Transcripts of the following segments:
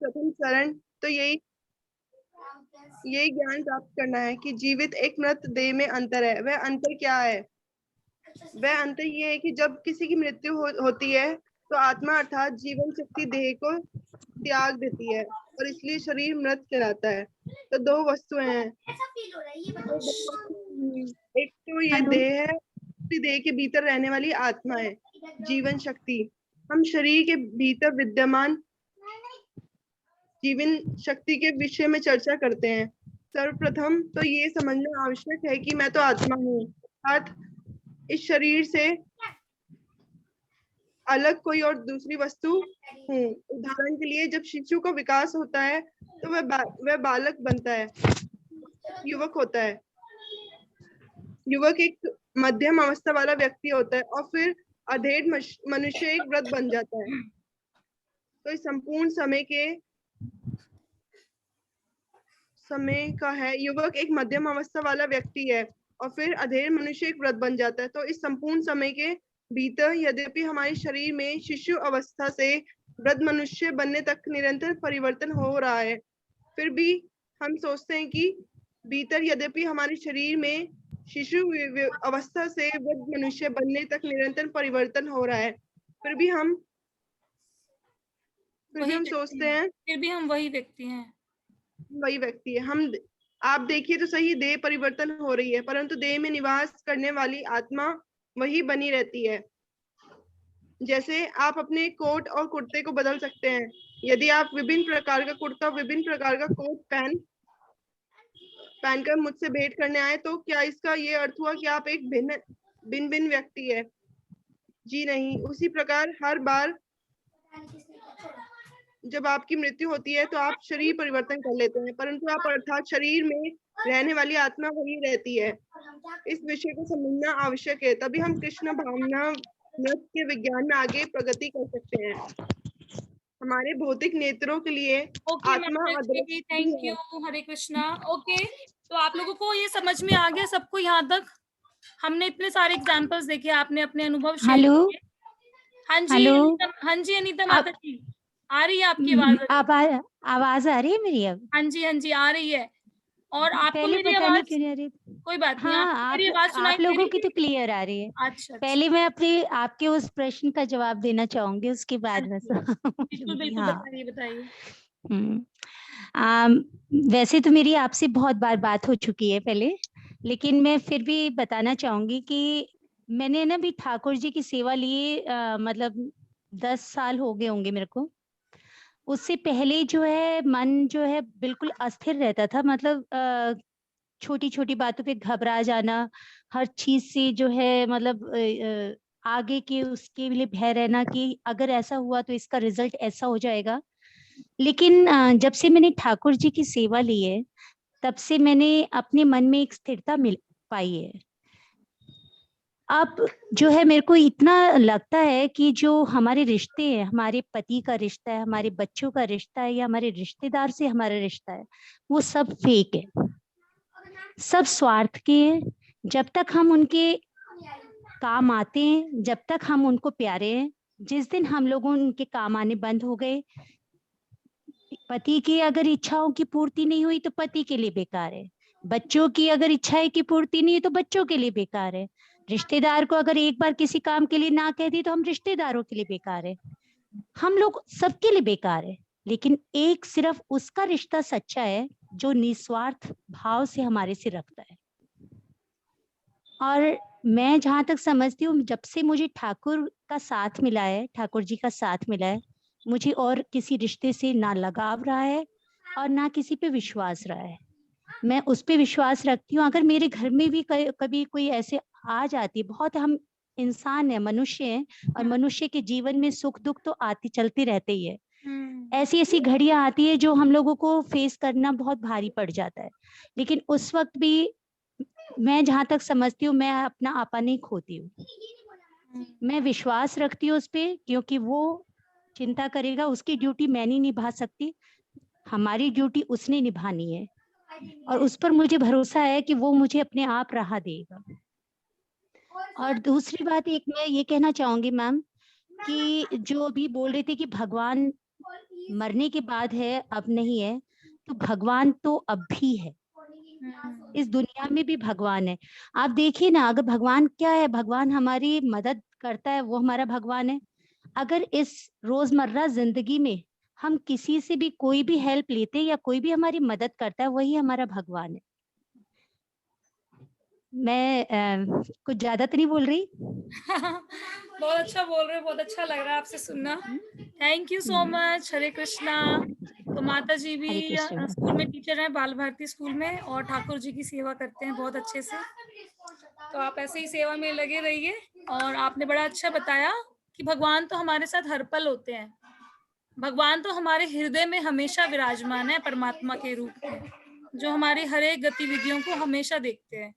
प्रथम चरण तो यही ज्ञान प्राप्त करना है कि जीवित एक मृत देह में अंतर है। वह अंतर क्या है? वह अंतर ये है कि जब किसी की मृत्यु होती है तो आत्मा अर्थात जीवन शक्ति देह को त्याग देती है और इसलिए शरीर मृत कहलाता है। तो दो वस्तुएं हैं। एक तो ये देह है, देह के भीतर रहने वाली आत्मा है, जीवन शक्ति। हम शरीर के भीतर विद्यमान जीवन शक्ति के विषय में चर्चा करते हैं। सर्वप्रथम तो ये समझना आवश्यक है कि मैं तो आत्मा हूँ, अर्थात इस शरीर से अलग कोई और दूसरी वस्तु हूँ। उदाहरण के लिए जब शिशु का विकास होता है तो वह बालक बनता है, युवक होता है। युवक एक मध्यम अवस्था वाला व्यक्ति होता है और फिर अधेड़ मनुष्य एक वृद्ध बन जाता है। तो इस संपूर्ण समय का है। युवक एक मध्यम अवस्था वाला व्यक्ति है और फिर अधेड़ मनुष्य एक वृद्ध बन जाता है। तो इस संपूर्ण समय के भीतर यद्यपि हमारे शरीर में शिशु अवस्था से वृद्ध मनुष्य बनने तक निरंतर परिवर्तन हो रहा है, फिर भी हम सोचते हैं कि भीतर यद्यपि हमारे शरीर में शिशु अवस्था से वृद्ध मनुष्य बनने तक निरंतर परिवर्तन हो रहा है, फिर भी हम सोचते हैं फिर भी हम वही व्यक्ति हैं। वही व्यक्ति है हम। आप देखिए तो सही, देह परिवर्तन हो रही है परंतु देह में निवास करने वाली आत्मा वही बनी रहती है। जैसे आप अपने कोट और कुर्ते को बदल सकते हैं। यदि आप विभिन्न प्रकार का कुर्ता, विभिन्न प्रकार का कोट पहनकर मुझसे भेंट करने आए तो क्या इसका ये अर्थ हुआ कि आप एक भिन्न व्यक्ति है? जी नहीं। उसी प्रकार हर बार जब आपकी मृत्यु होती है तो आप शरीर परिवर्तन कर लेते हैं, परंतु आप अर्थात शरीर में रहने वाली आत्मा वही रहती है। इस विषय को समझना आवश्यक है, तभी हम कृष्ण भावना नृत्य के विज्ञान में आगे प्रगति कर सकते हैं। हमारे भौतिक नेत्रों के लिए आत्मा अदृश्य। Thank you. Hare Krishna. Okay, तो आप लोगों को ये समझ में आ गया सबको? यहाँ तक हमने इतने सारे एग्जांपल्स देखे, आपने अपने अनुभव शेयर किए। हाँ जी, हाँ जी अनीता माता जी, आ रही है आपकी आवाज? आवाज आ रही है मेरी अब? हाँ जी, हाँ जी आ रही है। और आपको मेरी पता आवाज नहीं क्यों नहीं आ रही? कोई बात नहीं, हाँ, मेरी आवाज सुनाई आप लोगों की तो क्लियर आ रही है। अच्छा। पहले मैं आपके उस प्रश्न का जवाब देना चाहूंगी, उसके बाद में बिल्कुल बिल्कुल। हाँ। बताइए बताइए। वैसे तो मेरी आपसे बहुत बार बात हो चुकी है पहले, लेकिन मैं फिर भी बताना चाहूंगी कि मैंने ना भी ठाकुर जी की सेवा लिए मतलब 10 साल हो गए होंगे मेरे को। उससे पहले जो है मन जो है बिल्कुल अस्थिर रहता था, मतलब छोटी छोटी बातों पे घबरा जाना, हर चीज से जो है मतलब आगे के उसके लिए भय रहना कि अगर ऐसा हुआ तो इसका रिजल्ट ऐसा हो जाएगा। लेकिन जब से मैंने ठाकुर जी की सेवा ली है तब से मैंने अपने मन में एक स्थिरता मिल पाई है। अब जो है मेरे को इतना लगता है कि जो हमारे रिश्ते हैं, हमारे पति का रिश्ता है, हमारे बच्चों का रिश्ता है, या हमारे रिश्तेदार से हमारा रिश्ता है, वो सब फेक है, सब स्वार्थ के हैं। जब तक हम उनके काम आते हैं, जब तक हम उनको प्यारे हैं, जिस दिन हम लोगों उनके काम आने बंद हो गए, पति की अगर इच्छाओं की पूर्ति नहीं हुई तो पति के लिए बेकार है, बच्चों की अगर इच्छाएं की पूर्ति नहीं है तो बच्चों के लिए बेकार है, रिश्तेदार को अगर एक बार किसी काम के लिए ना कह दी तो हम रिश्तेदारों के लिए बेकार है, हम लोग सबके लिए बेकार है। लेकिन एक सिर्फ उसका रिश्ता सच्चा है जो निस्वार्थ भाव से हमारे से रखता है। और मैं जहां तक समझती हूँ, जब से मुझे ठाकुर का साथ मिला है, ठाकुर जी का साथ मिला है, मुझे और किसी रिश्ते से ना लगाव रहा है और ना किसी पे विश्वास रहा है। मैं उस पे विश्वास रखती हूँ। अगर मेरे घर में भी कभी कोई ऐसे आ जाती है, बहुत हम इंसान है, मनुष्य हैं, और मनुष्य के जीवन में सुख दुख तो आती चलते रहते ही है। ऐसी ऐसी घड़ियां आती है जो हम लोगों को फेस करना बहुत भारी पड़ जाता है, लेकिन उस वक्त भी मैं जहां तक समझती हूँ मैं अपना आपा नहीं खोती हूँ। मैं विश्वास रखती हूँ उस पे, क्योंकि वो चिंता करेगा, उसकी ड्यूटी मैं नहीं निभा सकती, हमारी ड्यूटी उसने निभानी है, और उस पर मुझे भरोसा है कि वो मुझे अपने आप राह देगा। और दूसरी बात एक मैं ये कहना चाहूंगी मैम, कि जो अभी बोल रहे थे कि भगवान मरने के बाद है, अब नहीं है, तो भगवान तो अब भी है, इस दुनिया में भी भगवान है। आप देखिए ना, अगर भगवान क्या है, भगवान हमारी मदद करता है, वो हमारा भगवान है। अगर इस रोजमर्रा जिंदगी में हम किसी से भी कोई भी हेल्प लेते हैं या कोई भी हमारी मदद करता है, वही हमारा भगवान है। मैं कुछ ज्यादा तो नहीं बोल रही? बहुत अच्छा बोल रहे हो, बहुत अच्छा लग रहा है आपसे सुनना। Thank you so much. हरे कृष्णा। तो माता जी भी हरे कृष्ण। स्कूल में टीचर हैं, बाल भारती स्कूल में, और ठाकुर जी की सेवा करते हैं बहुत अच्छे से। तो आप ऐसे ही सेवा में लगे रहिए। और आपने बड़ा अच्छा बताया कि भगवान तो हमारे साथ हर पल होते हैं, भगवान तो हमारे हृदय में हमेशा विराजमान है, परमात्मा के रूप में, जो हमारी हर एक गतिविधियों को हमेशा देखते हैं।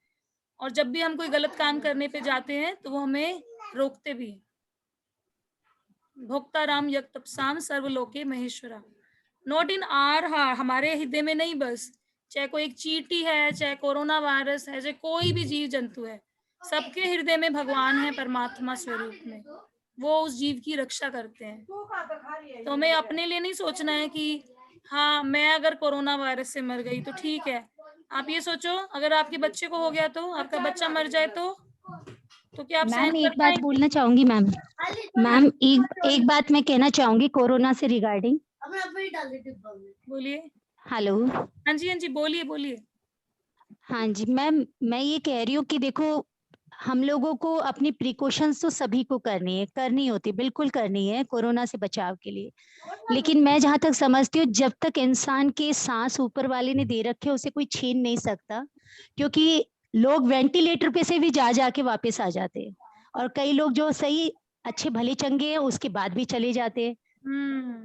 और जब भी हम कोई गलत काम करने पे जाते हैं तो वो हमें रोकते भी हैं। भोक्ता राम यक तपसाम सर्वलोके महेश्वरा। नॉट इन आर हार्ट, हमारे हृदय में नहीं बस, चाहे कोई एक चींटी है, चाहे कोरोना वायरस है, चाहे कोई भी जीव जंतु है, सबके हृदय में भगवान है परमात्मा स्वरूप में, वो उस जीव की रक्षा करते हैं। तो हमें अपने लिए नहीं सोचना है कि हाँ मैं अगर कोरोना वायरस से मर गई तो ठीक है। आप ये सोचो, अगर आपके बच्चे को हो गया तो, आपका बच्चा मर जाए तो क्या आप मैम सहन कर एक बात पाएंगे? बोलना चाहूंगी मैम। मैम एक बात मैं कहना चाहूंगी कोरोना से रिगार्डिंग। बोलिए। हेलो। हाँ जी, हाँ जी, बोलिए बोलिए। हाँ जी मैम, मैं ये कह रही हूँ कि देखो, हम लोगों को अपनी प्रिकॉशंस तो सभी को करनी होती, बिल्कुल करनी है कोरोना से बचाव के लिए। लेकिन मैं जहां तक समझती हूँ, जब तक इंसान के सांस ऊपर वाले ने दे रखे उसे कोई छीन नहीं सकता, क्योंकि लोग वेंटिलेटर पे से भी जा जाके वापस आ जाते हैं, और कई लोग जो सही अच्छे भले चंगे हैं उसके बाद भी चले जाते हैं।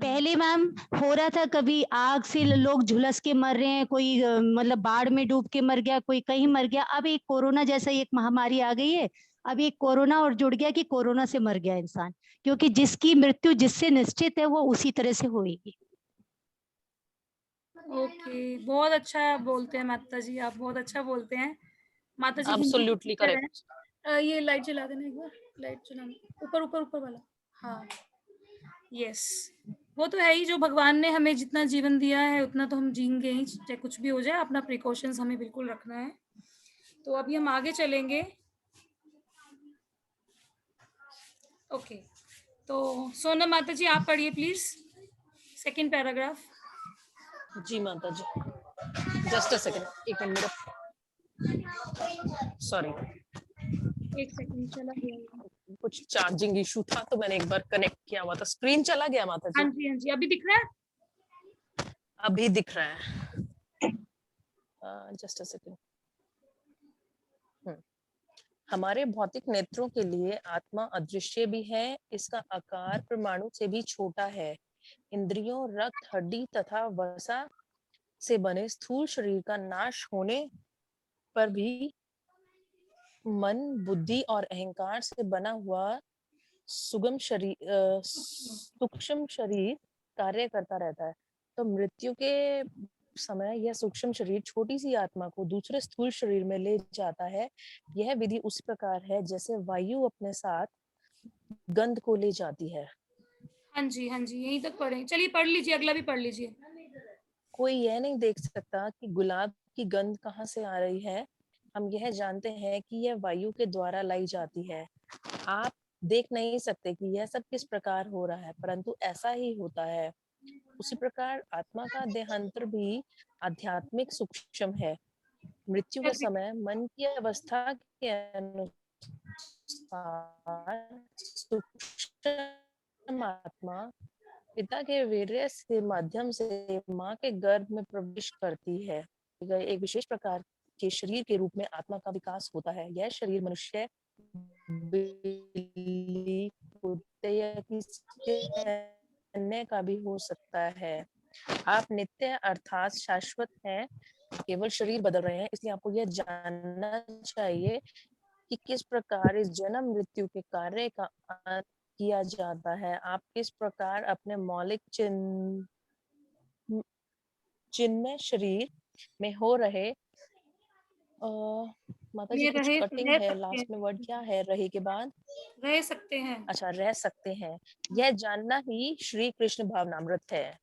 पहले मैम हो रहा था, कभी आग से लोग झुलस के मर रहे हैं, कोई मतलब बाढ़ में डूब के मर गया, कोई कहीं मर गया। अब एक कोरोना जैसा एक महामारी आ गई है, अब एक कोरोना और जुड़ गया कि कोरोना से मर गया इंसान, क्योंकि जिसकी मृत्यु जिससे निश्चित है वो उसी तरह से होगी। ओके, बहुत अच्छा बोलते हैं माता जी, आप बहुत अच्छा बोलते हैं। माता जी हिंदी की एब्सोल्युटली टीचर करेक्ट। हैं। ये लाइट जला देना एक बार, लाइट जलाना, ऊपर ऊपर ऊपर वाला। हाँ, यस, वो तो है ही, जो भगवान ने हमें जितना जीवन दिया है उतना तो हम जीएंगे ही, चाहे कुछ भी हो जाए। अपना प्रिकॉशंस हमें बिल्कुल रखना है। तो अभी हम आगे चलेंगे। ओके, तो सोनम माता जी आप पढ़िए प्लीज, सेकंड पैराग्राफ। जी माता जी, जस्ट अ सेकंड, एक मिनट मेरा, सॉरी एक सेकंड, चला गया ये। कुछ चार्जिंग इशू था तो मैंने एक बार कनेक्ट किया हुआ था, स्क्रीन चला गया माता हाँ जी। जी, हाँ जी, अभी दिख रहा है? अभी दिख रहा है, जस्ट अ सेकंड। हमारे भौतिक नेत्रों के लिए आत्मा अदृश्य भी है, इसका आकार परमाणु से भी छोटा है। इंद्रियों, रक्त, हड्डी तथा वसा से बने स्थूल शरीर का नाश होने पर भी मन, बुद्धि और अहंकार से बना हुआ सूक्ष्म शरीर कार्य करता रहता है। तो मृत्यु के समय यह सूक्ष्म शरीर छोटी सी आत्मा को दूसरे स्थूल शरीर में ले जाता है। यह विधि उस प्रकार है जैसे वायु अपने साथ गंध को ले जाती है। हाँ जी, हाँ जी, यहीं तक पढ़े। चलिए पढ़ लीजिए, अगला भी पढ़ लीजिए। कोई यह नहीं देख सकता कि गुलाब की गंध कहाँ से आ रही है। हम यह जानते हैं कि यह वायु के द्वारा लाई जाती है। आप देख नहीं सकते कि यह सब किस प्रकार हो रहा है, परंतु ऐसा ही होता है। उसी प्रकार आत्मा का देहांतर भी आध्यात्मिक सूक्ष्म है। मृत्यु के समय मन की अवस्था के अनुसार सूक्ष्म आत्मा पिता के वीर्य के माध्यम से माँ के गर्भ में प्रवेश करती है। एक विशेष प्रकार के शरीर के रूप में आत्मा का विकास होता है। यह शरीर मनुष्य, बिल्ली, कुत्ते या किसी अन्य का भी हो सकता है। आप नित्य अर्थात शाश्वत हैं, केवल शरीर बदल रहे हैं। इसलिए आपको यह जानना चाहिए कि किस प्रकार इस जन्म मृत्यु के कार्य का अंत किया जाता है। आप किस प्रकार अपने मौलिक चिन्मय शरीर में हो रहे माता जी ये कुछ रह कटिंग रह है, सकते लास्ट में वर्ड हैं, क्या है रहे के बाद? रह सकते हैं। अच्छा, रह सकते हैं। यह जानना ही श्री कृष्ण भावनामृत है।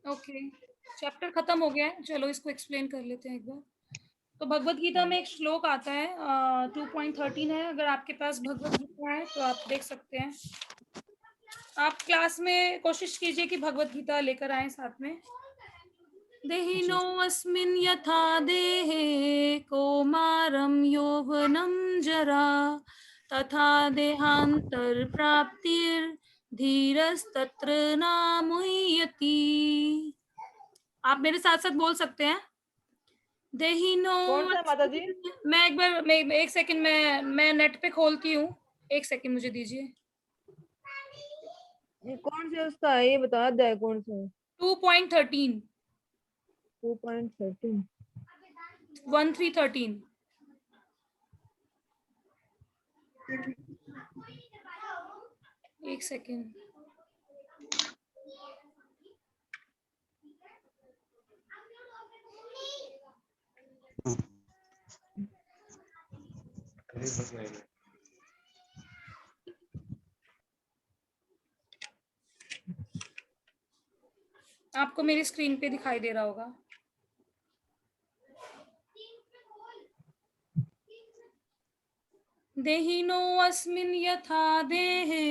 ओके, चैप्टर खत्म हो गया है, चलो इसको एक्सप्लेन कर लेते हैं एक बार। तो भगवत गीता में एक श्लोक आता है 2.13 है, अगर आपके पास भगवत गीता है तो आप देख सकते हैं। आप क्लास में कोशिश कीजिए कि भगवत गीता लेकर आए साथ में। देहिनो अस्मिन् यथा देहे कौमारं यौवनं जरा तथा देहांतर प्राप्तिर धीरस्तत्र नामुह्यति। आप मेरे साथ साथ बोल सकते हैं। देहिनो, कौन सा माता जी? मैं एक सेकंड मैं नेट पे खोलती हूँ, एक सेकंड मुझे दीजिए। ये कौन से उसका है, ये बता दे कौन सा है? 2.13 2.13 1313। एक सेकंड। आपको मेरी स्क्रीन पे दिखाई दे रहा होगा। देहिनो अस्मिन् यथा देहे,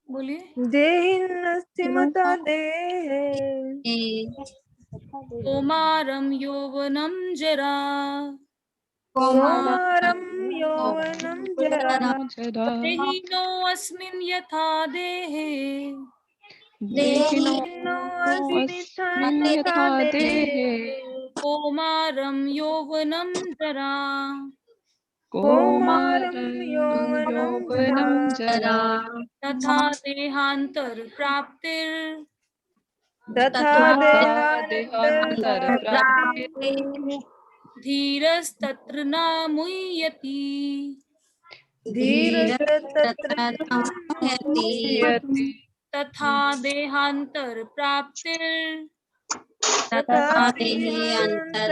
बोलिए। देहिनस्तिमता देहे कौमारं यौवनं जरा कौमारं यौवनं जरा देहिनो अस्मिन् यथा देहे देहिनोऽस्मिन् यथा देहे कौमारं यौवनं जरा कौमारं यौवनं जरा तथा देहांतर प्राप्तिर तथा देहान्तरप्राप्तिः धीरस्तत्र न मुह्यति। धीरस्तत्र न मुह्यति तथा देहांतर प्राप्तिर तथा देहान्तरप्राप्तिः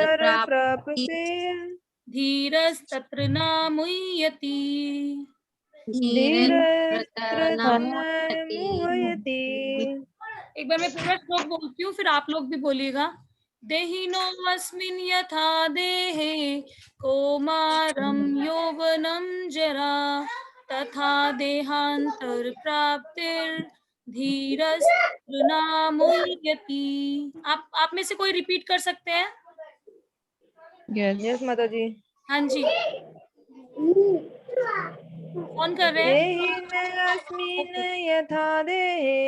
धीरस्तत्र न मुह्यति। धीरस्तत्र न मुह्यति। एक बार मैं पूरा श्लोक बोलती हूँ, फिर आप लोग भी बोलिएगा। देहिनो अस्मिन् यथा देहे कौमारं यौवनं जरा तथा देहांतर प्राप्तिर धीरस्तत्र न मुह्यति। आप में से कोई रिपीट कर सकते हैं? यस माता जी। हाँ जी, कौन कर रहे हैं? देहिनस्मिन् यथा देहे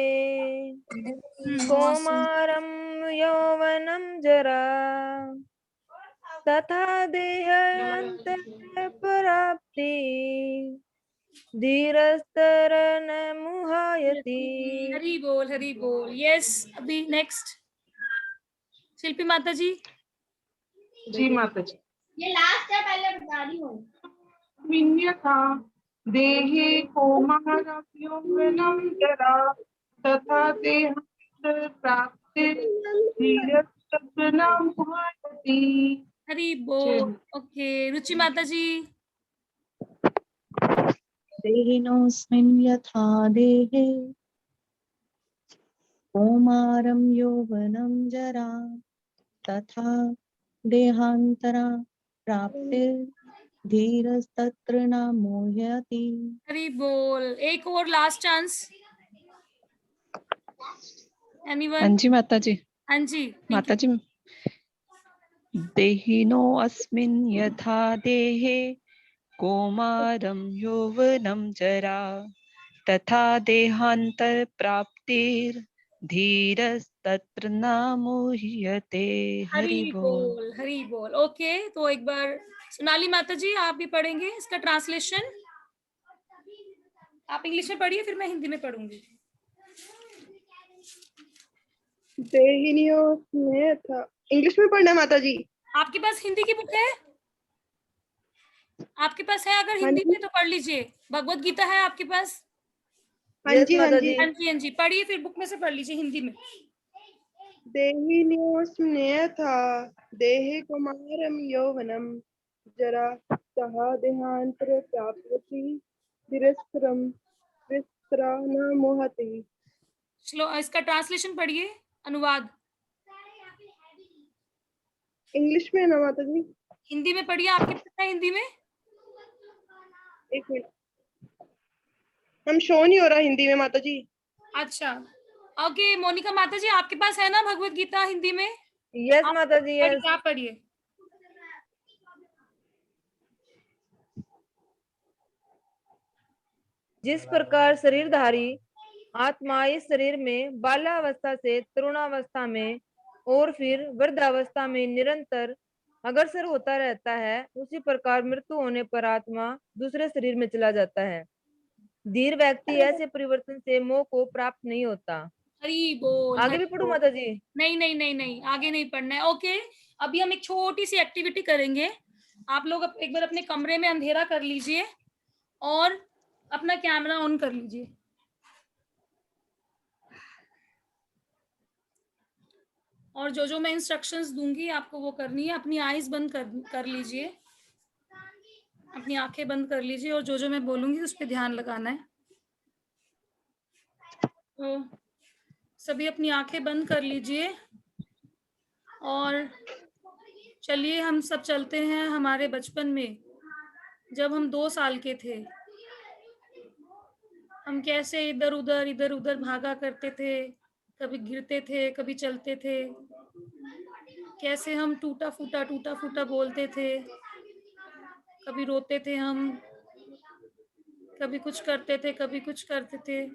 कौमारं यौवनं जरा तथा देहान्तरप्राप्ति धीरस्तर न मुह्यति। हरि बोल हरि बोल। यस, अभी नेक्स्ट शिल्पी माता जी। जी माता जी। ये लास्ट है, पहले बता रही हूँ। मिन्यथा देहे कौमारं यौवनं जरा तथा देहांतर प्राप्तिः धीरस्तत्र न मुह्यति। हरि बोल। ओके, रुचि माता जी। देहिनोऽस्मिन् यथा देहे कौमारं यौवनं जरा तथा देहान्तरा प्राप्तिर् धीरस्तत्र न मुह्यति। हरि बोल। एक और लास्ट चांस। एनीवन? हाँ जी माता जी। हाँ जी माता जी। देहिनो अस्मिन् यथा देहे कौमारं यौवनं जरा तथा देहान्तर प्राप्तिर् धीरस्तत्र न मुह्यते। हरि बोल हरि बोल। ओके, तो एक बार सोनाली माता जी आप भी पढ़ेंगे इसका ट्रांसलेशन। आप इंग्लिश में पढ़िए, फिर मैं हिंदी में पढ़ूंगी। देहिनियों में था, इंग्लिश में पढ़ना माता जी। आपके पास हिंदी की बुक है? आपके पास है? अगर हिंदी में तो पढ़ लीजिए। भगवत गीता है आपके पास? हाँ जी हाँ जी हाँ जी हाँ जी, पढ़िए, फिर बुक में से पढ़ लीजिए हिंदी में। देहिनियों था देहे कौमारम यौवनम जरा तहा देहांतर प्राप्ति धीरस्त्रम विस्त्रा न मोहति। इसका ट्रांसलेशन पढ़िए अनुवाद इंग्लिश में है ना माता जी? हिंदी में पढ़िए, आपके पता है हिंदी में? एक मिनट, हम शो नहीं हो रहा हिंदी में माता जी। अच्छा ओके, मोनिका माता जी आपके पास है ना भगवत गीता हिंदी में? यस माता जी, यस। आप पढ़िए। जिस प्रकार शरीरधारी आत्मा इस शरीर में बाल्यावस्था से तरुणावस्था में और फिर वृद्धावस्था में निरंतर अग्रसर होता रहता है, उसी प्रकार मृत्यु होने पर आत्मा दूसरे शरीर में चला जाता है। धीर व्यक्ति ऐसे परिवर्तन से मोह को प्राप्त नहीं होता। हरी बोल। आगे भी पढ़ू माता जी? नहीं नहीं नहीं नहीं, आगे नहीं पढ़ना है। ओके, अभी हम एक छोटी सी एक्टिविटी करेंगे। आप लोग एक बार अपने कमरे में अंधेरा कर लीजिए और अपना कैमरा ऑन कर लीजिए। और जो जो मैं इंस्ट्रक्शंस दूंगी आपको वो करनी है। अपनी आईज बंद कर लीजिए, अपनी आंखें बंद कर लीजिए और जो जो मैं बोलूंगी उस पर ध्यान लगाना है। तो सभी अपनी आंखें बंद कर लीजिए और चलिए हम सब चलते हैं हमारे बचपन में, जब हम 2 साल के थे। हम कैसे इधर उधर भागा करते थे, कभी गिरते थे, कभी चलते थे, कैसे हम टूटा फूटा बोलते थे, कभी रोते थे हम, कभी कुछ करते थे, कभी कुछ करते थे,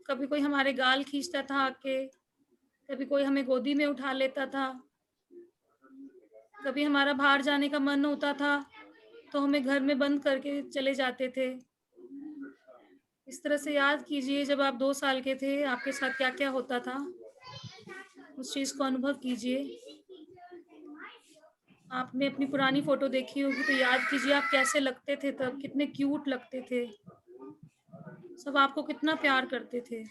कभी कोई हमारे गाल खींचता था आके, कभी कोई हमें गोदी में उठा लेता था, कभी हमारा बाहर जाने का मन होता था तो हमें घर में बंद करके चले जाते थे। इस तरह से याद कीजिए जब आप 2 साल के थे आपके साथ क्या क्या होता था, उस चीज को अनुभव कीजिए। आपने अपनी पुरानी फोटो देखी होगी तो याद कीजिए आप कैसे लगते थे तब, कितने क्यूट लगते थे, सब आपको कितना प्यार करते थे।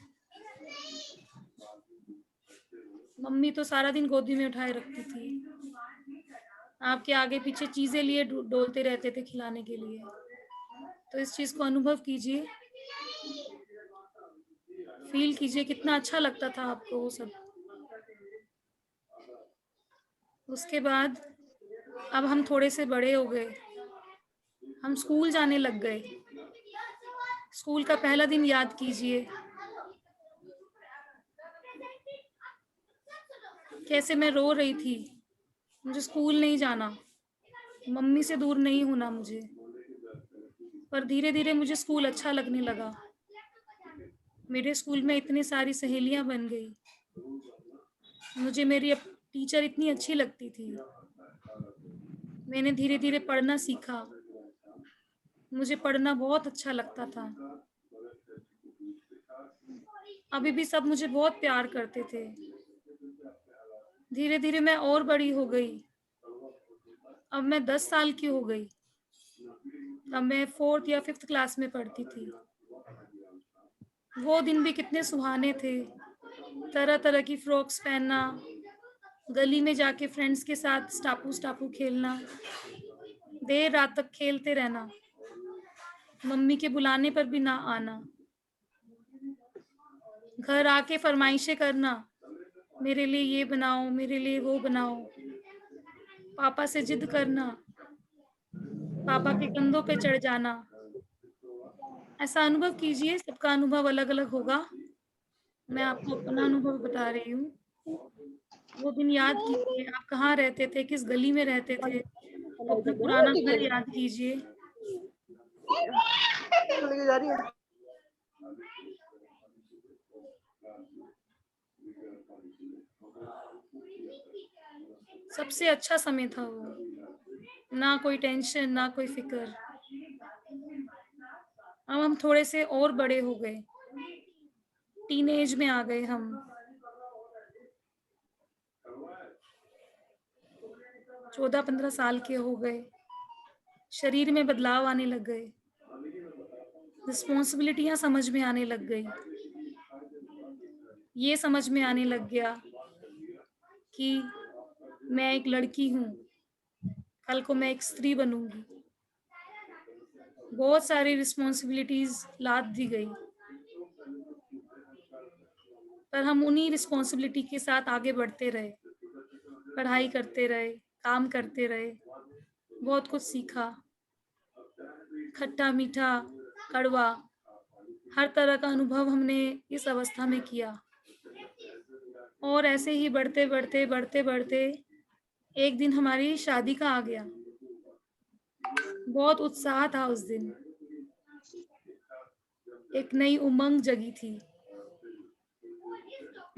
मम्मी तो सारा दिन गोदी में उठाए रखती थी, आपके आगे पीछे चीजें लिए डोलते रहते थे खिलाने के लिए। तो इस चीज को अनुभव कीजिए, फील कीजिए कितना अच्छा लगता था आपको वो सब। उसके बाद अब हम थोड़े से बड़े हो गए, हम स्कूल जाने लग गए। स्कूल का पहला दिन याद कीजिए, कैसे मैं रो रही थी, मुझे स्कूल नहीं जाना, मम्मी से दूर नहीं होना मुझे। पर धीरे धीरे मुझे स्कूल अच्छा लगने लगा। मेरे स्कूल में इतनी सारी सहेलियां बन गई, मुझे मेरी टीचर इतनी अच्छी लगती थी। मैंने धीरे धीरे पढ़ना सीखा, मुझे पढ़ना बहुत अच्छा लगता था। अभी भी सब मुझे बहुत प्यार करते थे। धीरे धीरे मैं और बड़ी हो गई, अब मैं 10 साल की हो गई। अब मैं 4th या 5th क्लास में पढ़ती थी। वो दिन भी कितने सुहाने थे, तरह तरह की फ्रॉक्स पहनना, गली में जाके फ्रेंड्स के साथ स्टापू खेलना, देर रात तक खेलते रहना, मम्मी के बुलाने पर भी ना आना, घर आके फरमाइशें करना, मेरे लिए ये बनाओ, मेरे लिए वो बनाओ, पापा से जिद करना, पापा के कंधों पे चढ़ जाना। ऐसा अनुभव कीजिए, सबका अनुभव अलग अलग होगा, मैं आपको अपना अनुभव बता रही हूँ। वो दिन याद कीजिए, आप कहाँ रहते थे, किस गली में रहते थे, अपना पुराना घर याद कीजिए। जा रही है। सबसे अच्छा समय था वो, ना कोई टेंशन, ना कोई फिक्र। अब हम थोड़े से और बड़े हो गए, टीनेज में आ गए हम। 14-15 साल के हो गए, शरीर में बदलाव आने लग गए, रिस्पॉन्सिबिलिटियां समझ में आने लग गई। ये समझ में आने लग गया कि मैं एक लड़की हूँ, कल को मैं एक स्त्री बनूंगी। बहुत सारी रिस्पॉन्सिबिलिटीज लाद दी गई। पर हम उन्हीं रिस्पॉन्सिबिलिटी के साथ आगे बढ़ते रहे, पढ़ाई करते रहे, काम करते रहे, बहुत कुछ सीखा, खट्टा मीठा कड़वा हर तरह का अनुभव हमने इस अवस्था में किया। और ऐसे ही बढ़ते बढ़ते बढ़ते बढ़ते एक दिन हमारी शादी का आ गया। बहुत उत्साह था उस दिन, एक नई उमंग जगी थी,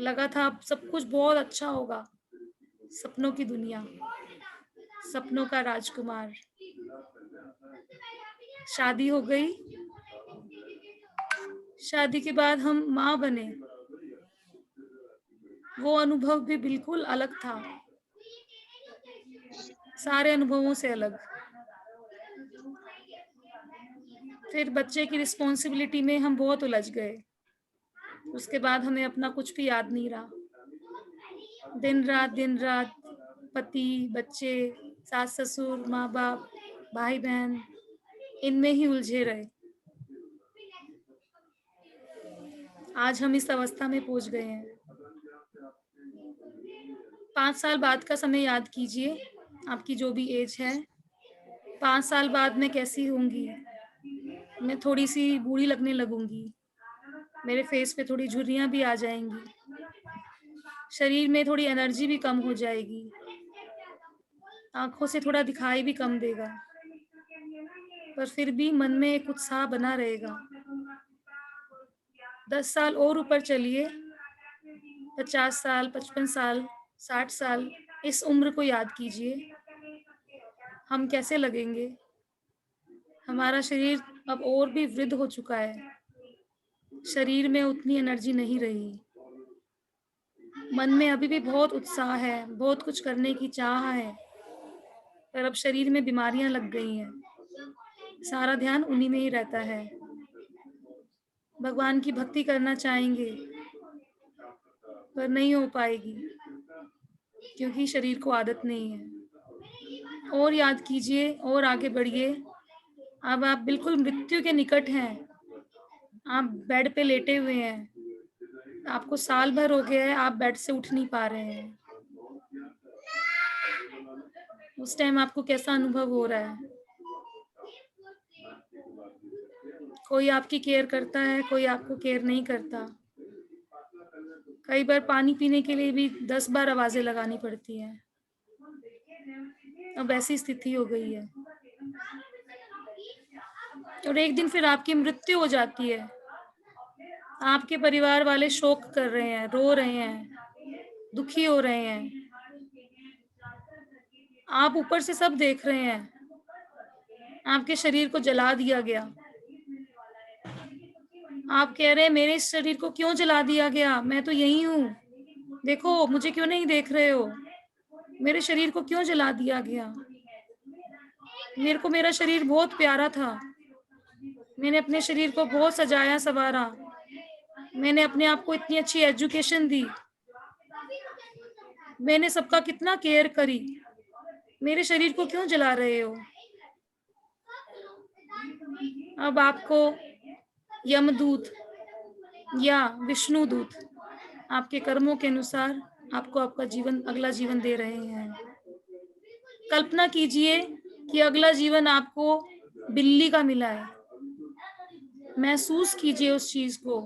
लगा था अब सब कुछ बहुत अच्छा होगा। सपनों की दुनिया, सपनों का राजकुमार। शादी हो गई, शादी के बाद हम माँ बने। वो अनुभव भी बिल्कुल अलग था, सारे अनुभवों से अलग। फिर बच्चे की रिस्पॉन्सिबिलिटी में हम बहुत उलझ गए। उसके बाद हमें अपना कुछ भी याद नहीं रहा। दिन रात पति, बच्चे, सास ससुर, माँ बाप, भाई बहन, इनमें ही उलझे रहे। आज हम इस अवस्था में पहुंच गए हैं। 5 साल बाद का समय याद कीजिए, आपकी जो भी एज है। 5 साल बाद मैं कैसी होंगी? मैं थोड़ी सी बूढ़ी लगने लगूंगी, मेरे फेस पे थोड़ी झुर्रियां भी आ जाएंगी, शरीर में थोड़ी एनर्जी भी कम हो जाएगी, आंखों से थोड़ा दिखाई भी कम देगा, पर फिर भी मन में एक उत्साह बना रहेगा। 10 साल और ऊपर चलिए, 50 साल, 55 साल, 60 साल, इस उम्र को याद कीजिए, हम कैसे लगेंगे? हमारा शरीर अब और भी वृद्ध हो चुका है, शरीर में उतनी एनर्जी नहीं रही, मन में अभी भी बहुत उत्साह है, बहुत कुछ करने की चाह है, पर अब शरीर में बीमारियां लग गई हैं, सारा ध्यान उन्हीं में ही रहता है। भगवान की भक्ति करना चाहेंगे पर नहीं हो पाएगी, क्योंकि शरीर को आदत नहीं है। और याद कीजिए और आगे बढ़िए, अब आप बिल्कुल मृत्यु के निकट हैं, आप बेड पे लेटे हुए हैं, आपको साल भर हो गया है, आप बेड से उठ नहीं पा रहे हैं। उस टाइम आपको कैसा अनुभव हो रहा है? कोई आपकी केयर करता है, कोई आपको केयर नहीं करता। कई बार पानी पीने के लिए भी 10 बार आवाजें लगानी पड़ती हैं। अब ऐसी स्थिति हो गई है। और एक दिन फिर आपकी मृत्यु हो जाती है, आपके परिवार वाले शोक कर रहे हैं, रो रहे हैं, दुखी हो रहे हैं, आप ऊपर से सब देख रहे हैं, आपके शरीर को जला दिया गया। आप कह रहे हैं मेरे इस शरीर को क्यों जला दिया गया, मैं तो यही हूँ, देखो मुझे क्यों नहीं देख रहे हो, मेरे शरीर को क्यों जला दिया गया? मेरे को मेरा शरीर बहुत प्यारा था, मैंने अपने शरीर को बहुत सजाया संवारा, मैंने अपने आप को इतनी अच्छी एजुकेशन दी, मैंने सबका कितना केयर करी, मेरे शरीर को क्यों जला रहे हो? अब आपको यमदूत या विष्णु दूत आपके कर्मों के अनुसार आपको आपका जीवन, अगला जीवन दे रहे हैं। कल्पना कीजिए कि अगला जीवन आपको बिल्ली का मिला है, महसूस कीजिए उस चीज को,